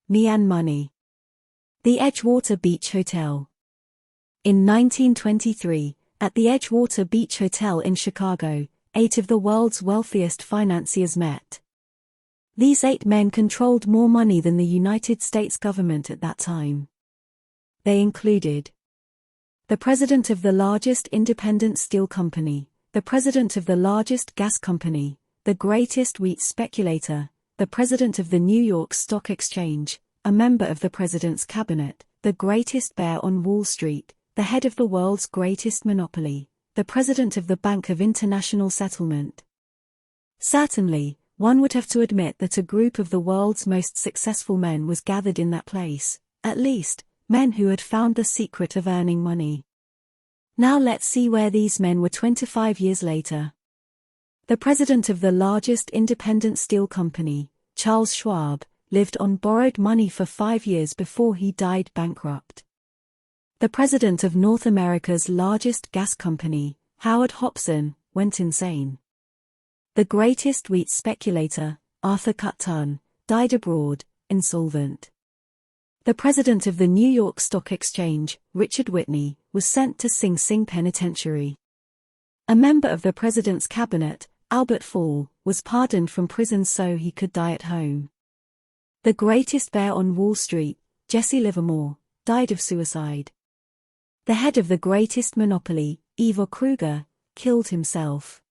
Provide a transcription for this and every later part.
Me and Money. The Edgewater Beach Hotel. In 1923, at the Edgewater Beach Hotel in Chicago, 8 of the world's wealthiest financiers met. These 8 men controlled more money than the United States government at that time. They included the president of the largest independent steel company, the president of the largest gas company, the greatest wheat speculator, the president of the New York Stock Exchange, a member of the president's cabinet, the greatest bear on Wall Street, the head of the world's greatest monopoly, the president of the Bank of International Settlement. Certainly, one would have to admit that a group of the world's most successful men was gathered in that place, at least, men who had found the secret of earning money. Now let's see where these men were 25 years later. The president of the largest independent steel company, Charles Schwab, lived on borrowed money for 5 years before he died bankrupt. The president of North America's largest gas company, Howard Hopson, went insane. The greatest wheat speculator, Arthur Cutten, died abroad, insolvent. The president of the New York Stock Exchange, Richard Whitney, was sent to Sing Sing Penitentiary. A member of the president's cabinet, Albert Fall, was pardoned from prison so he could die at home. The greatest bear on Wall Street, Jesse Livermore, died of suicide. The head of the greatest monopoly, Ivor Kruger, killed himself.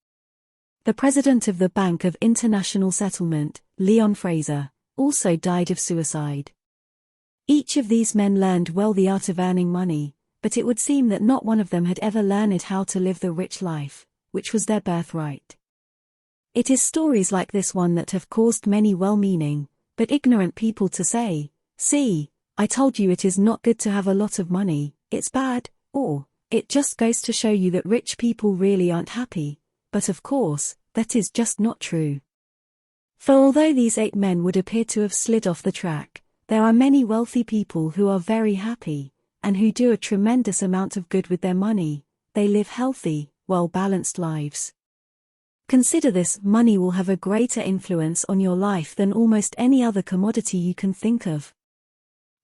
The president of the Bank of International Settlement, Leon Fraser, also died of suicide. Each of these men learned well the art of earning money, but it would seem that not one of them had ever learned how to live the rich life, which was their birthright. It is stories like this one that have caused many well-meaning, but ignorant people to say, "See, I told you it is not good to have a lot of money, it's bad," or, "It just goes to show you that rich people really aren't happy," but of course, that is just not true. For although these 8 men would appear to have slid off the track, there are many wealthy people who are very happy, and who do a tremendous amount of good with their money. They live healthy, well-balanced lives. Consider this: money will have a greater influence on your life than almost any other commodity you can think of.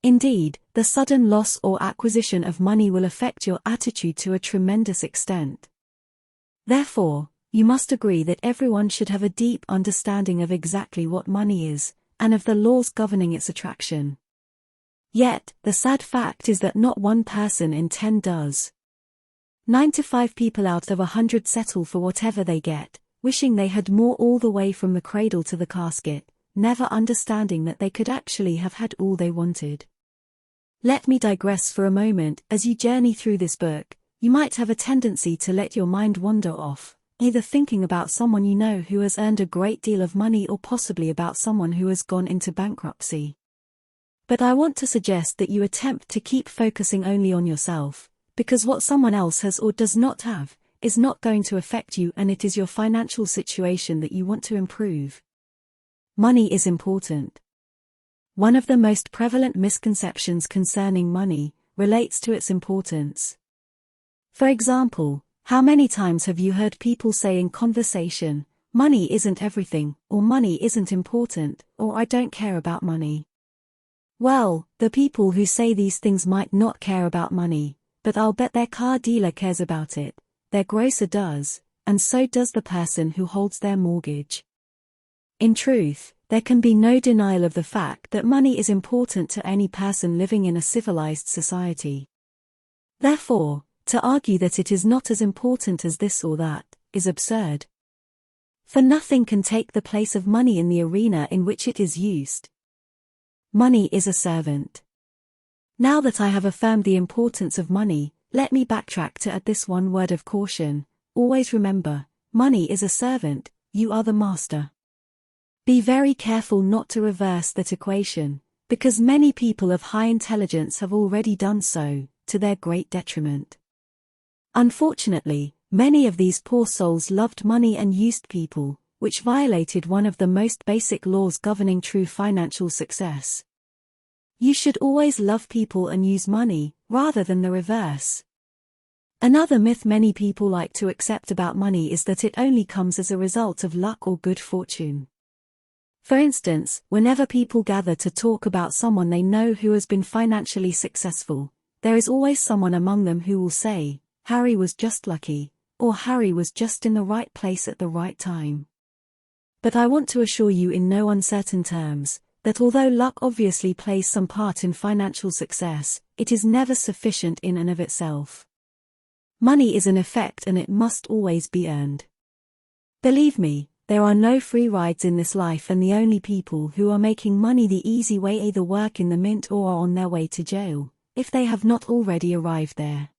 Indeed, the sudden loss or acquisition of money will affect your attitude to a tremendous extent. Therefore, you must agree that everyone should have a deep understanding of exactly what money is, and of the laws governing its attraction. Yet, the sad fact is that not one person in 10 does. 9 to 5 people out of 100 settle for whatever they get, wishing they had more all the way from the cradle to the casket, never understanding that they could actually have had all they wanted. Let me digress for a moment. As you journey through this book, you might have a tendency to let your mind wander off, either thinking about someone you know who has earned a great deal of money or possibly about someone who has gone into bankruptcy. But I want to suggest that you attempt to keep focusing only on yourself, because what someone else has or does not have is not going to affect you, and it is your financial situation that you want to improve. Money is important. One of the most prevalent misconceptions concerning money relates to its importance. For example, how many times have you heard people say in conversation, "Money isn't everything," or "Money isn't important," or "I don't care about money"? Well, the people who say these things might not care about money, but I'll bet their car dealer cares about it, their grocer does, and so does the person who holds their mortgage. In truth, there can be no denial of the fact that money is important to any person living in a civilized society. Therefore, to argue that it is not as important as this or that is absurd. For nothing can take the place of money in the arena in which it is used. Money is a servant. Now that I have affirmed the importance of money, let me backtrack to add this one word of caution. Always remember, money is a servant, you are the master. Be very careful not to reverse that equation, because many people of high intelligence have already done so, to their great detriment. Unfortunately, many of these poor souls loved money and used people, which violated one of the most basic laws governing true financial success. You should always love people and use money, rather than the reverse. Another myth many people like to accept about money is that it only comes as a result of luck or good fortune. For instance, whenever people gather to talk about someone they know who has been financially successful, there is always someone among them who will say, "Harry was just lucky," or "Harry was just in the right place at the right time." But I want to assure you in no uncertain terms, that although luck obviously plays some part in financial success, it is never sufficient in and of itself. Money is an effect and it must always be earned. Believe me, there are no free rides in this life, and the only people who are making money the easy way either work in the mint or are on their way to jail, if they have not already arrived there.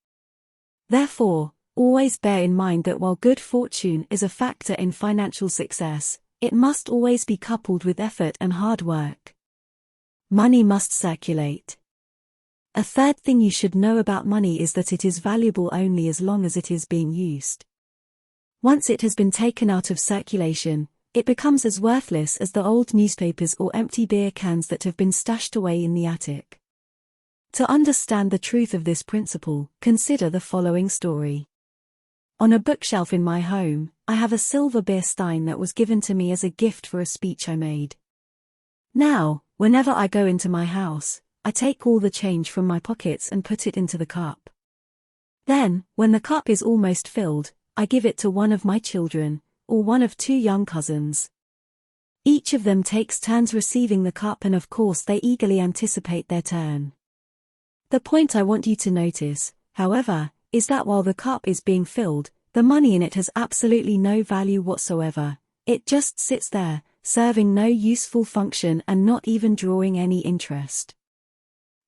Therefore, always bear in mind that while good fortune is a factor in financial success, it must always be coupled with effort and hard work. Money must circulate. A third thing you should know about money is that it is valuable only as long as it is being used. Once it has been taken out of circulation, it becomes as worthless as the old newspapers or empty beer cans that have been stashed away in the attic. To understand the truth of this principle, consider the following story. On a bookshelf in my home, I have a silver beer stein that was given to me as a gift for a speech I made. Now, whenever I go into my house, I take all the change from my pockets and put it into the cup. Then, when the cup is almost filled, I give it to one of my children, or one of two young cousins. Each of them takes turns receiving the cup, and of course they eagerly anticipate their turn. The point I want you to notice, however, is that while the cup is being filled, the money in it has absolutely no value whatsoever. It just sits there, serving no useful function and not even drawing any interest.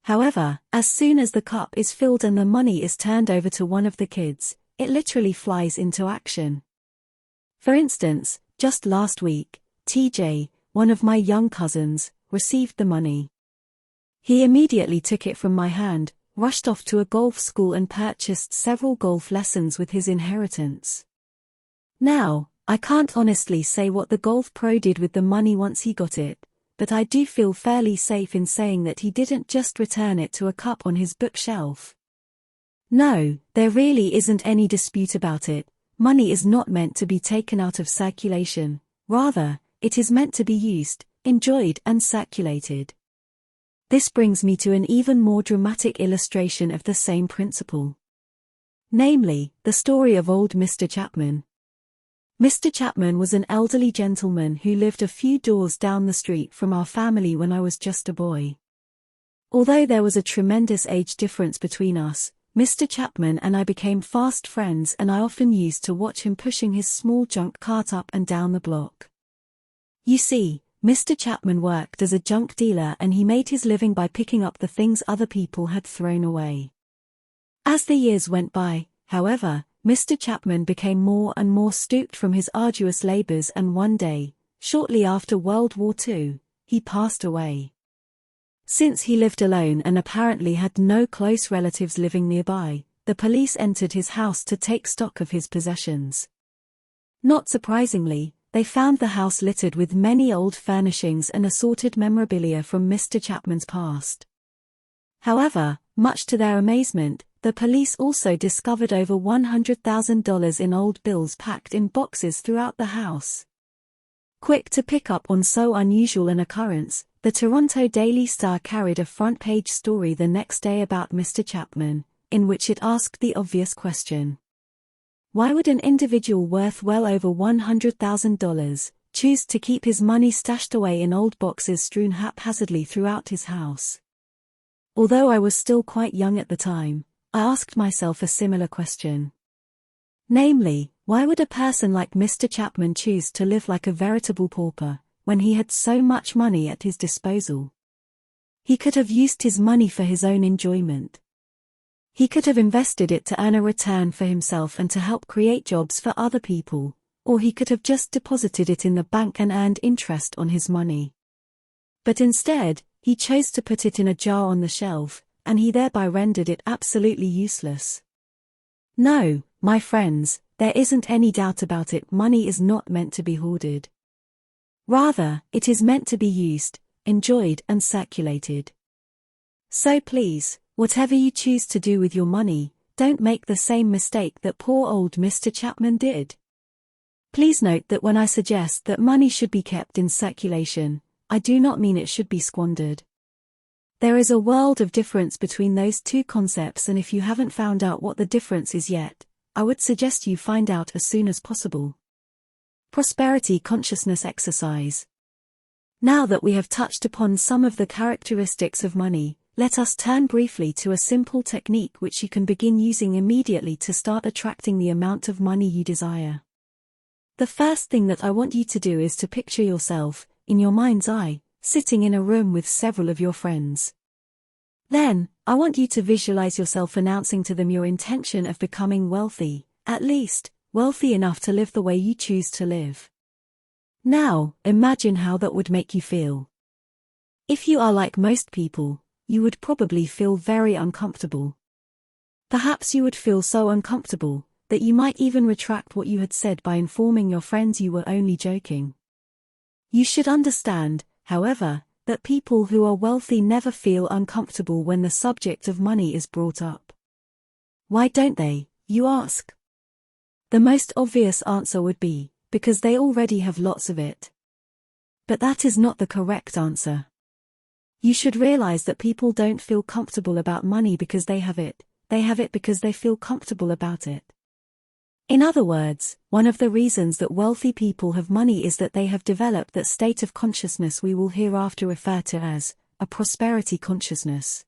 However, as soon as the cup is filled and the money is turned over to one of the kids, it literally flies into action. For instance, just last week, TJ, one of my young cousins, received the money. He immediately took it from my hand, rushed off to a golf school and purchased several golf lessons with his inheritance. Now, I can't honestly say what the golf pro did with the money once he got it, but I do feel fairly safe in saying that he didn't just return it to a cup on his bookshelf. No, there really isn't any dispute about it. Money is not meant to be taken out of circulation, rather, it is meant to be used, enjoyed and circulated. This brings me to an even more dramatic illustration of the same principle. Namely, the story of old Mr. Chapman. Mr. Chapman was an elderly gentleman who lived a few doors down the street from our family when I was just a boy. Although there was a tremendous age difference between us, Mr. Chapman and I became fast friends, and I often used to watch him pushing his small junk cart up and down the block. You see, Mr. Chapman worked as a junk dealer and he made his living by picking up the things other people had thrown away. As the years went by, however, Mr. Chapman became more and more stooped from his arduous labors, and one day, shortly after World War II, he passed away. Since he lived alone and apparently had no close relatives living nearby, the police entered his house to take stock of his possessions. Not surprisingly, they found the house littered with many old furnishings and assorted memorabilia from Mr. Chapman's past. However, much to their amazement, the police also discovered over $100,000 in old bills packed in boxes throughout the house. Quick to pick up on so unusual an occurrence, the Toronto Daily Star carried a front-page story the next day about Mr. Chapman, in which it asked the obvious question. Why would an individual worth well over $100,000 choose to keep his money stashed away in old boxes strewn haphazardly throughout his house? Although I was still quite young at the time, I asked myself a similar question. Namely, why would a person like Mr. Chapman choose to live like a veritable pauper, when he had so much money at his disposal? He could have used his money for his own enjoyment. He could have invested it to earn a return for himself and to help create jobs for other people, or he could have just deposited it in the bank and earned interest on his money. But instead, he chose to put it in a jar on the shelf, and he thereby rendered it absolutely useless. No, my friends, there isn't any doubt about it. Money is not meant to be hoarded. Rather, it is meant to be used, enjoyed and circulated. So please, whatever you choose to do with your money, don't make the same mistake that poor old Mr. Chapman did. Please note that when I suggest that money should be kept in circulation, I do not mean it should be squandered. There is a world of difference between those two concepts, and if you haven't found out what the difference is yet, I would suggest you find out as soon as possible. Prosperity consciousness exercise. Now that we have touched upon some of the characteristics of money, let us turn briefly to a simple technique which you can begin using immediately to start attracting the amount of money you desire. The first thing that I want you to do is to picture yourself, in your mind's eye, sitting in a room with several of your friends. Then, I want you to visualize yourself announcing to them your intention of becoming wealthy, at least, wealthy enough to live the way you choose to live. Now, imagine how that would make you feel. If you are like most people, you would probably feel very uncomfortable. Perhaps you would feel so uncomfortable that you might even retract what you had said by informing your friends you were only joking. You should understand, however, that people who are wealthy never feel uncomfortable when the subject of money is brought up. Why don't they, you ask? The most obvious answer would be, because they already have lots of it. But that is not the correct answer. You should realize that people don't feel comfortable about money because they have it because they feel comfortable about it. In other words, one of the reasons that wealthy people have money is that they have developed that state of consciousness we will hereafter refer to as a prosperity consciousness.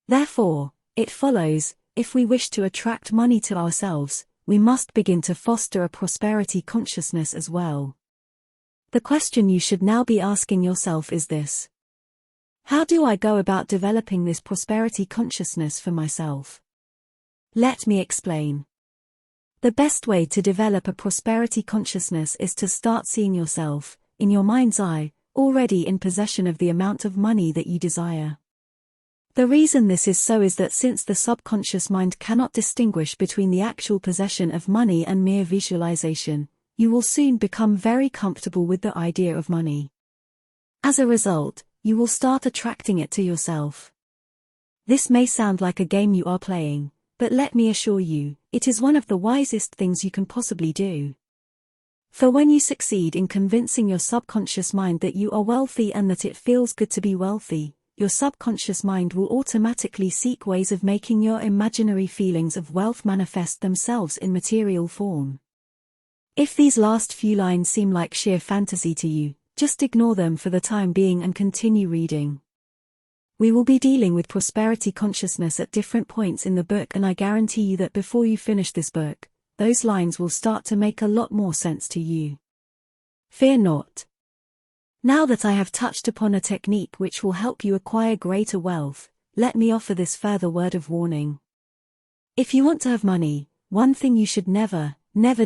Therefore, it follows, if we wish to attract money to ourselves, we must begin to foster a prosperity consciousness as well. The question you should now be asking yourself is this: how do I go about developing this prosperity consciousness for myself? Let me explain. The best way to develop a prosperity consciousness is to start seeing yourself, in your mind's eye, already in possession of the amount of money that you desire. The reason this is so is that since the subconscious mind cannot distinguish between the actual possession of money and mere visualization, you will soon become very comfortable with the idea of money. As a result, you will start attracting it to yourself. This may sound like a game you are playing, but let me assure you, it is one of the wisest things you can possibly do. For when you succeed in convincing your subconscious mind that you are wealthy and that it feels good to be wealthy, your subconscious mind will automatically seek ways of making your imaginary feelings of wealth manifest themselves in material form. If these last few lines seem like sheer fantasy to you, just ignore them for the time being and continue reading. We will be dealing with prosperity consciousness at different points in the book, and I guarantee you that before you finish this book, those lines will start to make a lot more sense to you. Fear not. Now that I have touched upon a technique which will help you acquire greater wealth, let me offer this further word of warning. If you want to have money, one thing you should never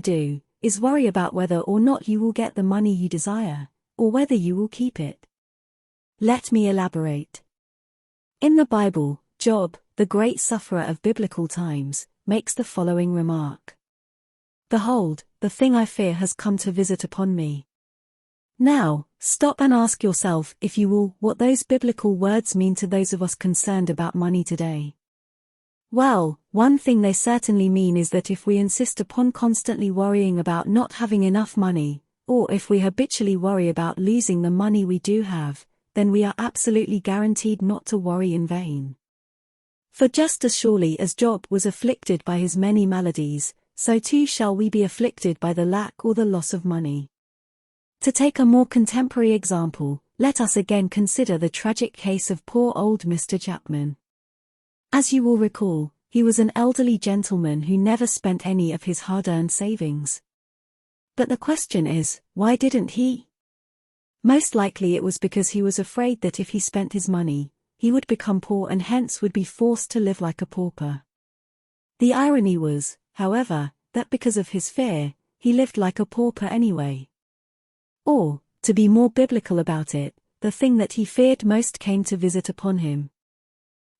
do, is worry about whether or not you will get the money you desire, or whether you will keep it. Let me elaborate. In the Bible, Job, the great sufferer of biblical times, makes the following remark: "Behold, the thing I fear has come to visit upon me." Now, stop and ask yourself, if you will, what those biblical words mean to those of us concerned about money today. Well, one thing they certainly mean is that if we insist upon constantly worrying about not having enough money, or if we habitually worry about losing the money we do have, then we are absolutely guaranteed not to worry in vain. For just as surely as Job was afflicted by his many maladies, so too shall we be afflicted by the lack or the loss of money. To take a more contemporary example, let us again consider the tragic case of poor old Mr. Chapman. As you will recall, he was an elderly gentleman who never spent any of his hard-earned savings. But the question is, why didn't he? Most likely it was because he was afraid that if he spent his money, he would become poor and hence would be forced to live like a pauper. The irony was, however, that because of his fear, he lived like a pauper anyway. Or, to be more biblical about it, the thing that he feared most came to visit upon him.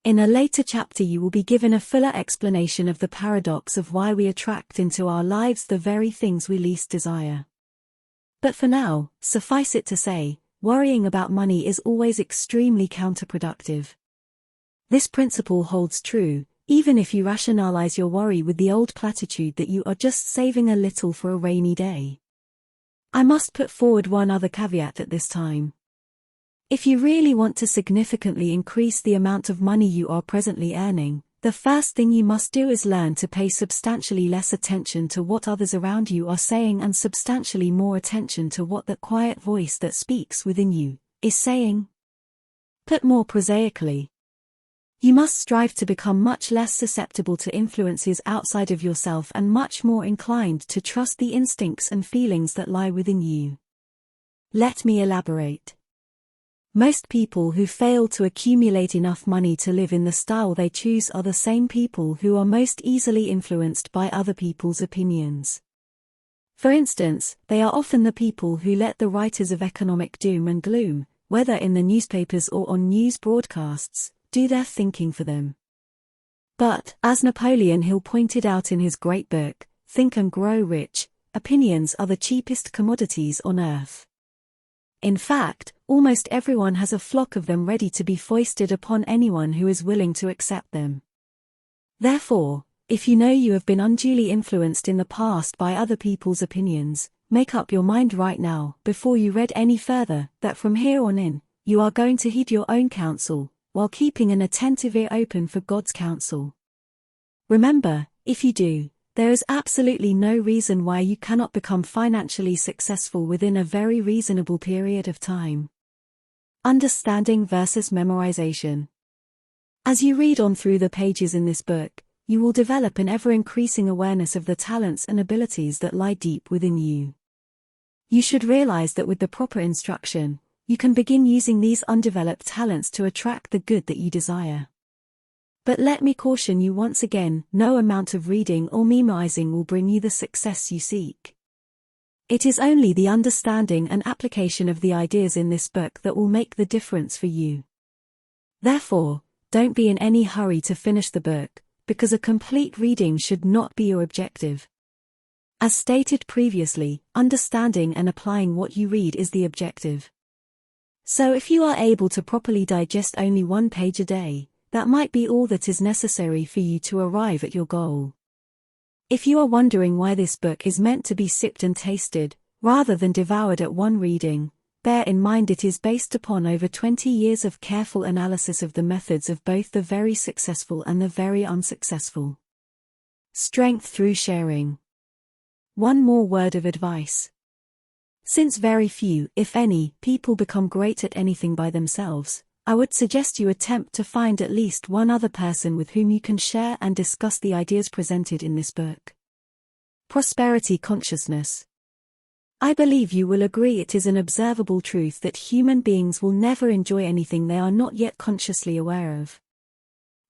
In a later chapter you will be given a fuller explanation of the paradox of why we attract into our lives the very things we least desire. But for now, suffice it to say, worrying about money is always extremely counterproductive. This principle holds true, even if you rationalize your worry with the old platitude that you are just saving a little for a rainy day. I must put forward one other caveat at this time. If you really want to significantly increase the amount of money you are presently earning, the first thing you must do is learn to pay substantially less attention to what others around you are saying and substantially more attention to what that quiet voice that speaks within you is saying. Put more prosaically, you must strive to become much less susceptible to influences outside of yourself and much more inclined to trust the instincts and feelings that lie within you. Let me elaborate. Most people who fail to accumulate enough money to live in the style they choose are the same people who are most easily influenced by other people's opinions. For instance, they are often the people who let the writers of economic doom and gloom, whether in the newspapers or on news broadcasts, do their thinking for them. But, as Napoleon Hill pointed out in his great book, Think and Grow Rich, opinions are the cheapest commodities on earth. In fact, almost everyone has a flock of them ready to be foisted upon anyone who is willing to accept them. Therefore, if you know you have been unduly influenced in the past by other people's opinions, make up your mind right now, before you read any further, that from here on in, you are going to heed your own counsel, while keeping an attentive ear open for God's counsel. Remember, if you do, there is absolutely no reason why you cannot become financially successful within a very reasonable period of time. Understanding versus memorization. As you read on through the pages in this book, you will develop an ever-increasing awareness of the talents and abilities that lie deep within you. You should realize that with the proper instruction, you can begin using these undeveloped talents to attract the good that you desire. But let me caution you once again, no amount of reading or memorizing will bring you the success you seek. It is only the understanding and application of the ideas in this book that will make the difference for you. Therefore, don't be in any hurry to finish the book, because a complete reading should not be your objective. As stated previously, understanding and applying what you read is the objective. So if you are able to properly digest only one page a day, that might be all that is necessary for you to arrive at your goal. If you are wondering why this book is meant to be sipped and tasted, rather than devoured at one reading, bear in mind it is based upon over 20 years of careful analysis of the methods of both the very successful and the very unsuccessful. Strength through sharing. One more word of advice. Since very few, if any, people become great at anything by themselves, I would suggest you attempt to find at least one other person with whom you can share and discuss the ideas presented in this book. Prosperity consciousness. I believe you will agree it is an observable truth that human beings will never enjoy anything they are not yet consciously aware of.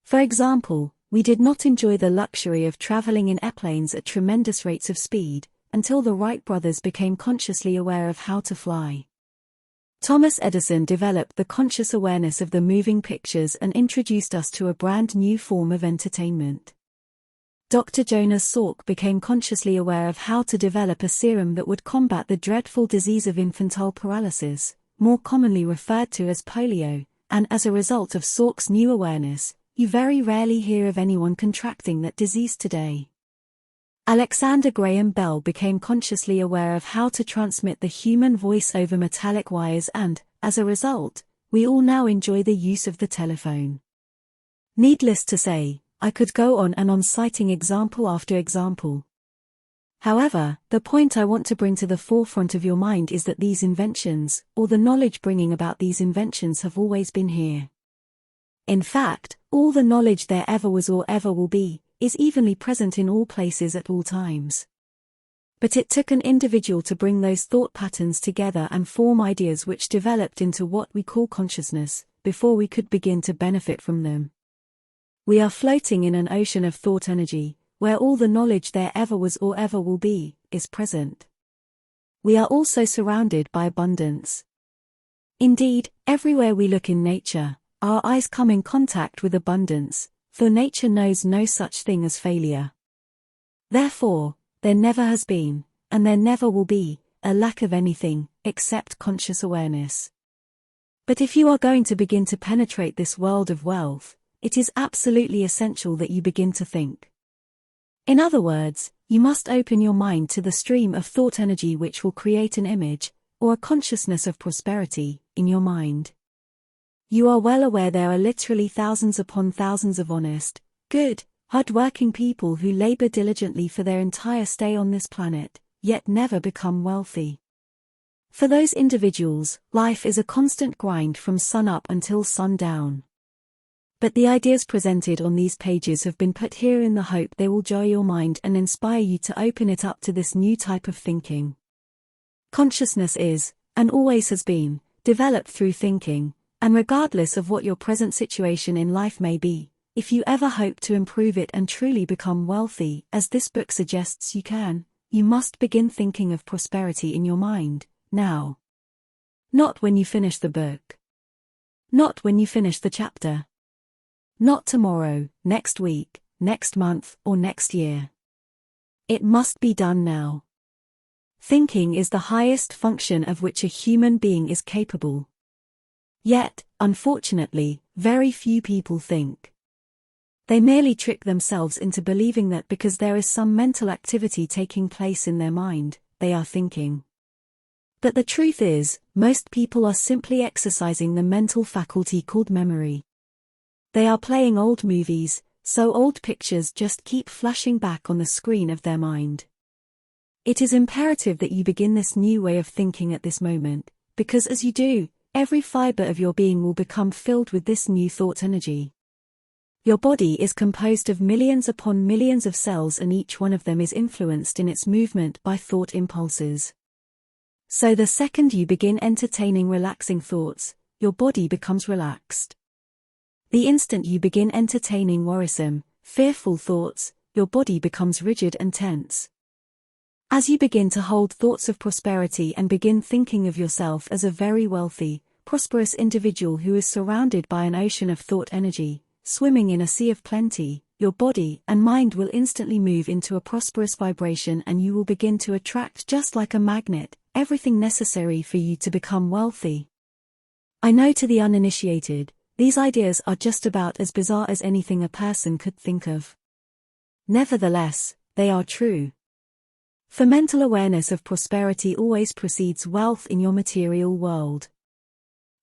For example, we did not enjoy the luxury of traveling in airplanes at tremendous rates of speed, until the Wright brothers became consciously aware of how to fly. Thomas Edison developed the conscious awareness of the moving pictures and introduced us to a brand new form of entertainment. Dr. Jonas Salk became consciously aware of how to develop a serum that would combat the dreadful disease of infantile paralysis, more commonly referred to as polio, and as a result of Salk's new awareness, you very rarely hear of anyone contracting that disease today. Alexander Graham Bell became consciously aware of how to transmit the human voice over metallic wires and, as a result, we all now enjoy the use of the telephone. Needless to say, I could go on and on citing example after example. However, the point I want to bring to the forefront of your mind is that these inventions, or the knowledge bringing about these inventions, have always been here. In fact, all the knowledge there ever was or ever will be, is evenly present in all places at all times. But it took an individual to bring those thought patterns together and form ideas which developed into what we call consciousness, before we could begin to benefit from them. We are floating in an ocean of thought energy, where all the knowledge there ever was or ever will be, is present. We are also surrounded by abundance. Indeed, everywhere we look in nature, our eyes come in contact with abundance, for nature knows no such thing as failure. Therefore, there never has been, and there never will be, a lack of anything, except conscious awareness. But if you are going to begin to penetrate this world of wealth, it is absolutely essential that you begin to think. In other words, You must open your mind to the stream of thought energy which will create an image, or a consciousness of prosperity, in your mind. You are well aware there are literally thousands upon thousands of honest, good, hard-working people who labor diligently for their entire stay on this planet, yet never become wealthy. For those individuals, life is a constant grind from sun up until sundown. But the ideas presented on these pages have been put here in the hope they will joy your mind and inspire you to open it up to this new type of thinking. Consciousness is, and always has been, developed through thinking, and regardless of what your present situation in life may be, if you ever hope to improve it and truly become wealthy, as this book suggests you can, you must begin thinking of prosperity in your mind, now. Not when you finish the book. Not when you finish the chapter. Not tomorrow, next week, next month, or next year. It must be done now. Thinking is the highest function of which a human being is capable. Yet, unfortunately, very few people think. They merely trick themselves into believing that because there is some mental activity taking place in their mind, they are thinking. But the truth is, most people are simply exercising the mental faculty called memory. They are playing old movies, so old pictures just keep flashing back on the screen of their mind. It is imperative that you begin this new way of thinking at this moment, because as you do, every fiber of your being will become filled with this new thought energy. Your body is composed of millions upon millions of cells, and each one of them is influenced in its movement by thought impulses. So the second you begin entertaining relaxing thoughts, your body becomes relaxed. The instant you begin entertaining worrisome, fearful thoughts, your body becomes rigid and tense. As you begin to hold thoughts of prosperity and begin thinking of yourself as a very wealthy, prosperous individual who is surrounded by an ocean of thought energy, swimming in a sea of plenty, your body and mind will instantly move into a prosperous vibration, and you will begin to attract, just like a magnet, everything necessary for you to become wealthy. I know to the uninitiated, these ideas are just about as bizarre as anything a person could think of. Nevertheless, they are true. For mental awareness of prosperity always precedes wealth in your material world.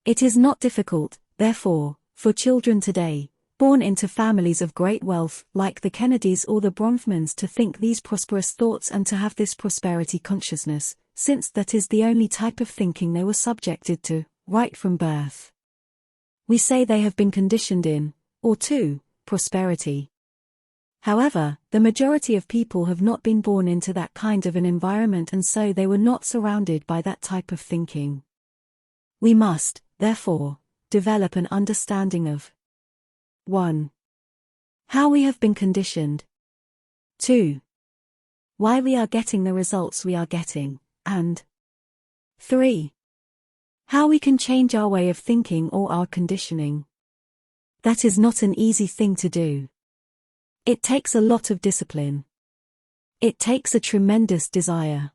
It is not difficult, therefore, for children today, born into families of great wealth, like the Kennedys or the Bronfmans, to think these prosperous thoughts and to have this prosperity consciousness, since that is the only type of thinking they were subjected to, right from birth. We say they have been conditioned in, or to, prosperity. However, the majority of people have not been born into that kind of an environment, and so they were not surrounded by that type of thinking. We must, therefore, develop an understanding of 1. How we have been conditioned. 2. Why we are getting the results we are getting, and 3. How we can change our way of thinking or our conditioning. That is not an easy thing to do. It takes a lot of discipline. It takes a tremendous desire.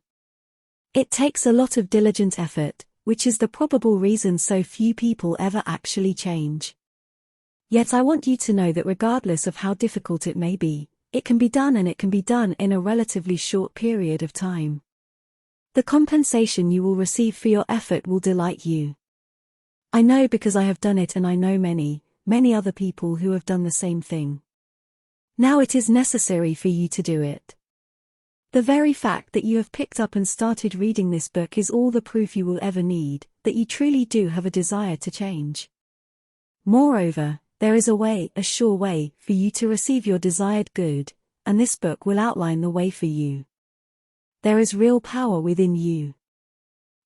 It takes a lot of diligent effort, which is the probable reason so few people ever actually change. Yet I want you to know that regardless of how difficult it may be, it can be done, and it can be done in a relatively short period of time. The compensation you will receive for your effort will delight you. I know, because I have done it, and I know many, many other people who have done the same thing. Now it is necessary for you to do it. The very fact that you have picked up and started reading this book is all the proof you will ever need, that you truly do have a desire to change. Moreover, there is a sure way, for you to receive your desired good, and this book will outline the way for you. There is real power within you.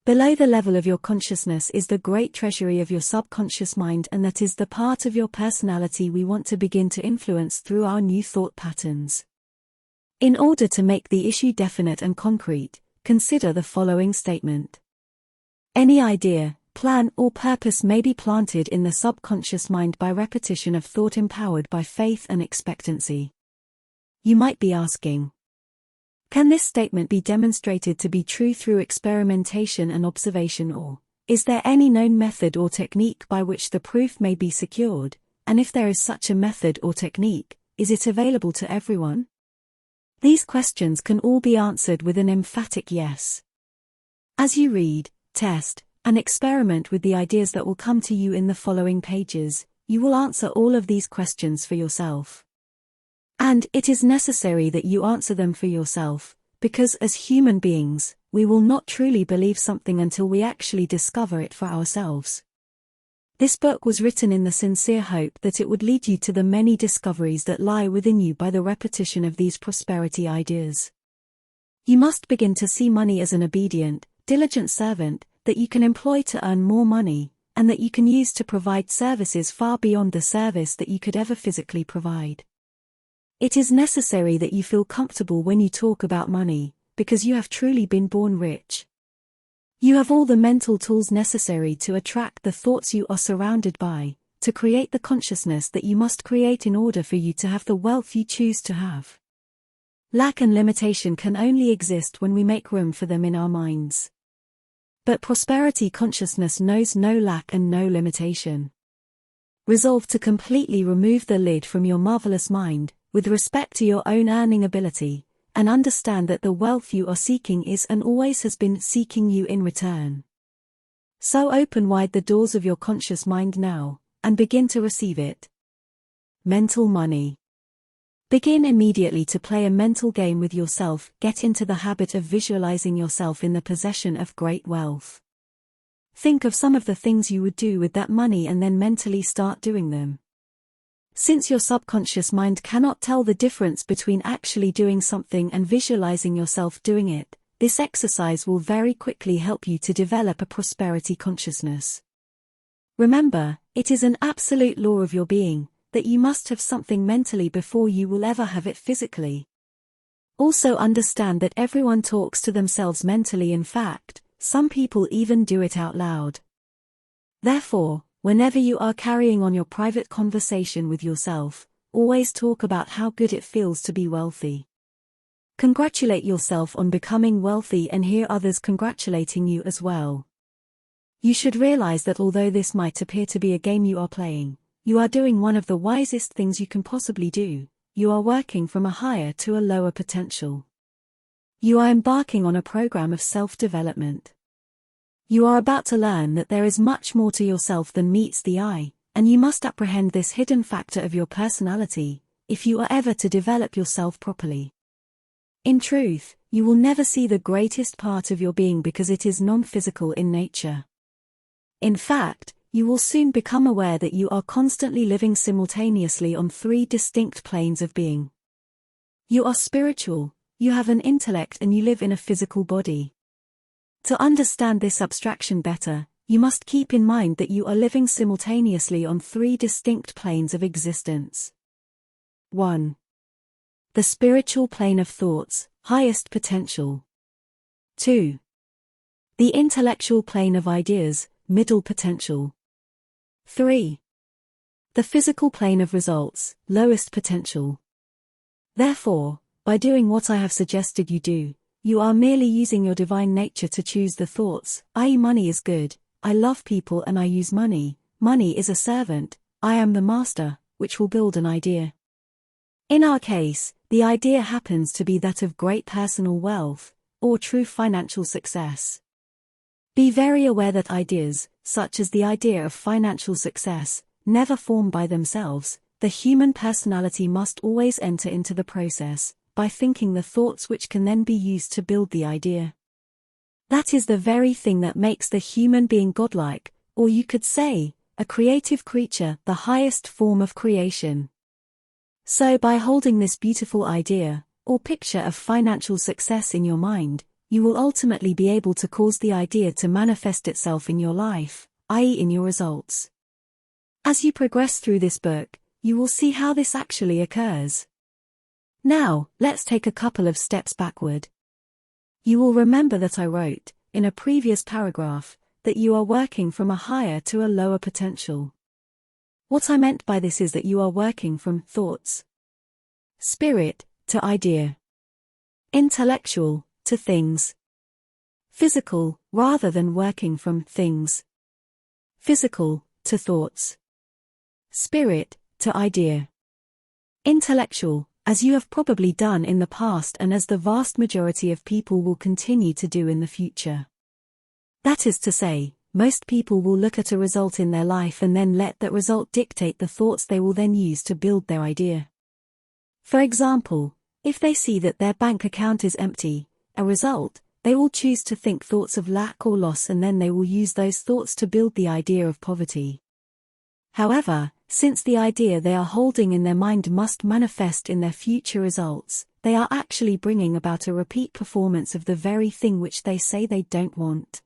Below the level of your consciousness is the great treasury of your subconscious mind, and that is the part of your personality we want to begin to influence through our new thought patterns. In order to make the issue definite and concrete, consider the following statement. Any idea, plan or purpose may be planted in the subconscious mind by repetition of thought empowered by faith and expectancy. You might be asking, can this statement be demonstrated to be true through experimentation and observation, or is there any known method or technique by which the proof may be secured, and if there is such a method or technique, is it available to everyone? These questions can all be answered with an emphatic yes. As you read, test, and experiment with the ideas that will come to you in the following pages, you will answer all of these questions for yourself. And it is necessary that you answer them for yourself, because as human beings, we will not truly believe something until we actually discover it for ourselves. This book was written in the sincere hope that it would lead you to the many discoveries that lie within you by the repetition of these prosperity ideas. You must begin to see money as an obedient, diligent servant that you can employ to earn more money, and that you can use to provide services far beyond the service that you could ever physically provide. It is necessary that you feel comfortable when you talk about money, because you have truly been born rich. You have all the mental tools necessary to attract the thoughts you are surrounded by, to create the consciousness that you must create in order for you to have the wealth you choose to have. Lack and limitation can only exist when we make room for them in our minds. But prosperity consciousness knows no lack and no limitation. Resolve to completely remove the lid from your marvelous mind, with respect to your own earning ability, and understand that the wealth you are seeking is and always has been seeking you in return. So open wide the doors of your conscious mind now, and begin to receive it. Mental money. Begin immediately to play a mental game with yourself. Get into the habit of visualizing yourself in the possession of great wealth. Think of some of the things you would do with that money and then mentally start doing them. Since your subconscious mind cannot tell the difference between actually doing something and visualizing yourself doing it, this exercise will very quickly help you to develop a prosperity consciousness. Remember, it is an absolute law of your being, that you must have something mentally before you will ever have it physically. Also understand that everyone talks to themselves mentally. In fact, some people even do it out loud. Therefore, whenever you are carrying on your private conversation with yourself, always talk about how good it feels to be wealthy. Congratulate yourself on becoming wealthy and hear others congratulating you as well. You should realize that although this might appear to be a game you are playing, you are doing one of the wisest things you can possibly do. You are working from a higher to a lower potential. You are embarking on a program of self-development. You are about to learn that there is much more to yourself than meets the eye, and you must apprehend this hidden factor of your personality, if you are ever to develop yourself properly. In truth, you will never see the greatest part of your being because it is non-physical in nature. In fact, you will soon become aware that you are constantly living simultaneously on three distinct planes of being. You are spiritual, you have an intellect, and you live in a physical body. To understand this abstraction better, you must keep in mind that you are living simultaneously on three distinct planes of existence. 1. The spiritual plane of thoughts, highest potential. 2. The intellectual plane of ideas, middle potential. 3. The physical plane of results, lowest potential. Therefore, by doing what I have suggested you do, you are merely using your divine nature to choose the thoughts, i.e. money is good, I love people and I use money, money is a servant, I am the master, which will build an idea. In our case, the idea happens to be that of great personal wealth, or true financial success. Be very aware that ideas, such as the idea of financial success, never form by themselves. The human personality must always enter into the process, by thinking the thoughts which can then be used to build the idea. That is the very thing that makes the human being godlike, or you could say, a creative creature, the highest form of creation. So by holding this beautiful idea, or picture of financial success in your mind, you will ultimately be able to cause the idea to manifest itself in your life, i.e. in your results. As you progress through this book, you will see how this actually occurs. Now, let's take a couple of steps backward. You will remember that I wrote, in a previous paragraph, that you are working from a higher to a lower potential. What I meant by this is that you are working from thoughts, spirit, to idea, intellectual, to things, physical, rather than working from things, physical, to thoughts, spirit, to idea, intellectual, as you have probably done in the past and as the vast majority of people will continue to do in the future. That is to say, most people will look at a result in their life and then let that result dictate the thoughts they will then use to build their idea. For example, if they see that their bank account is empty, a result, they will choose to think thoughts of lack or loss, and then they will use those thoughts to build the idea of poverty. However, since the idea they are holding in their mind must manifest in their future results, they are actually bringing about a repeat performance of the very thing which they say they don't want.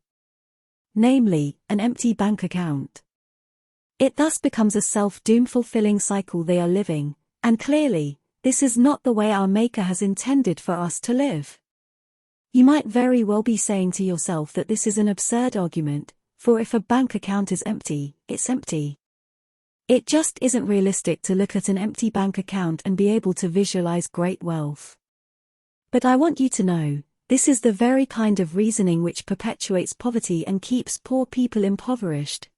Namely, an empty bank account. It thus becomes a self-doom fulfilling cycle they are living, and clearly, this is not the way our Maker has intended for us to live. You might very well be saying to yourself that this is an absurd argument, for if a bank account is empty, it's empty. It just isn't realistic to look at an empty bank account and be able to visualize great wealth. But I want you to know, this is the very kind of reasoning which perpetuates poverty and keeps poor people impoverished.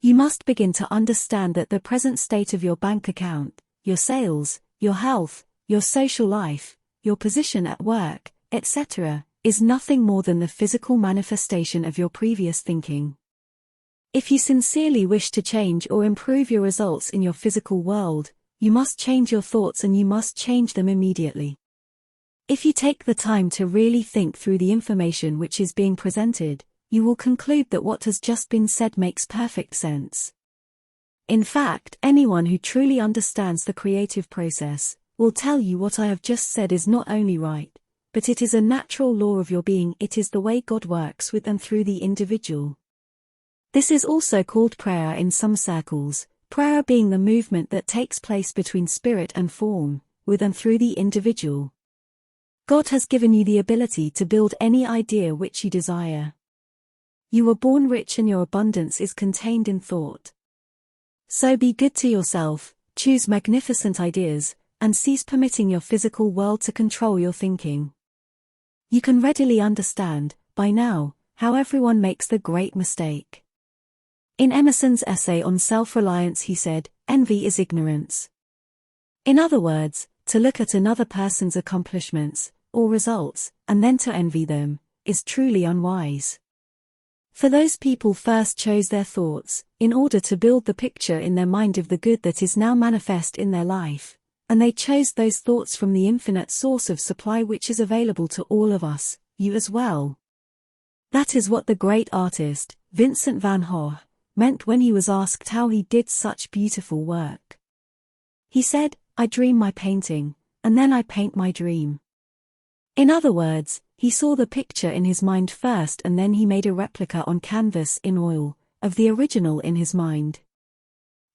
You must begin to understand that the present state of your bank account, your sales, your health, your social life, your position at work, etc., is nothing more than the physical manifestation of your previous thinking. If you sincerely wish to change or improve your results in your physical world, you must change your thoughts, and you must change them immediately. If you take the time to really think through the information which is being presented, you will conclude that what has just been said makes perfect sense. In fact, anyone who truly understands the creative process will tell you what I have just said is not only right, but it is a natural law of your being. It is the way God works with and through the individual. This is also called prayer in some circles, prayer being the movement that takes place between spirit and form, with and through the individual. God has given you the ability to build any idea which you desire. You were born rich, and your abundance is contained in thought. So be good to yourself, choose magnificent ideas, and cease permitting your physical world to control your thinking. You can readily understand, by now, how everyone makes the great mistake. In Emerson's essay on self-reliance he said, "Envy is ignorance." In other words, to look at another person's accomplishments, or results, and then to envy them, is truly unwise. For those people first chose their thoughts, in order to build the picture in their mind of the good that is now manifest in their life, and they chose those thoughts from the infinite source of supply which is available to all of us, you as well. That is what the great artist, Vincent van Gogh, meant when he was asked how he did such beautiful work. He said, "I dream my painting, and then I paint my dream." In other words, he saw the picture in his mind first, and then he made a replica on canvas in oil, of the original in his mind.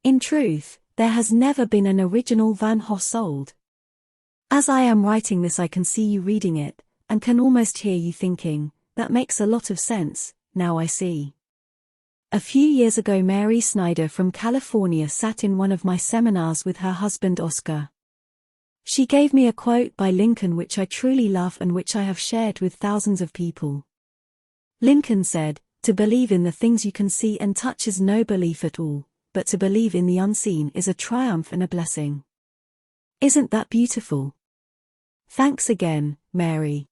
In truth, there has never been an original Van Gogh sold. As I am writing this, I can see you reading it, and can almost hear you thinking, "That makes a lot of sense, now I see." A few years ago, Mary Snyder from California sat in one of my seminars with her husband Oscar. She gave me a quote by Lincoln which I truly love and which I have shared with thousands of people. Lincoln said, "To believe in the things you can see and touch is no belief at all, but to believe in the unseen is a triumph and a blessing." Isn't that beautiful? Thanks again, Mary.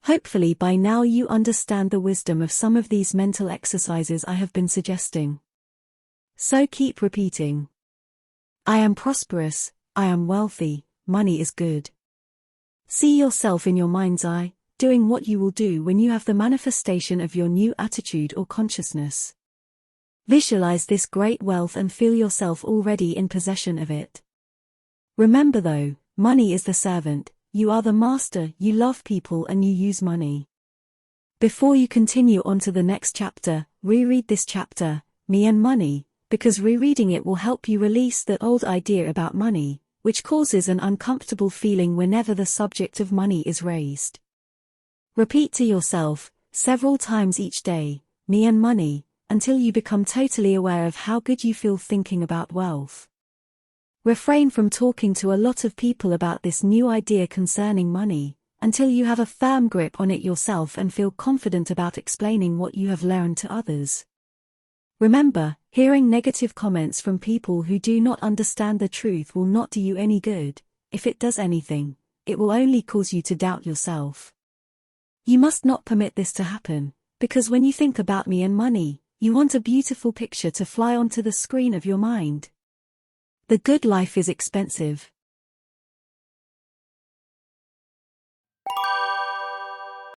Hopefully by now you understand the wisdom of some of these mental exercises I have been suggesting. So keep repeating. I am prosperous, I am wealthy, money is good. See yourself in your mind's eye, doing what you will do when you have the manifestation of your new attitude or consciousness. Visualize this great wealth and feel yourself already in possession of it. Remember though, money is the servant. You are the master, you love people and you use money. Before you continue on to the next chapter, reread this chapter, Me and Money, because rereading it will help you release the old idea about money, which causes an uncomfortable feeling whenever the subject of money is raised. Repeat to yourself, several times each day, Me and Money, until you become totally aware of how good you feel thinking about wealth. Refrain from talking to a lot of people about this new idea concerning money, until you have a firm grip on it yourself and feel confident about explaining what you have learned to others. Remember, hearing negative comments from people who do not understand the truth will not do you any good. If it does anything, it will only cause you to doubt yourself. You must not permit this to happen, because when you think about me and money, you want a beautiful picture to fly onto the screen of your mind. The good life is expensive.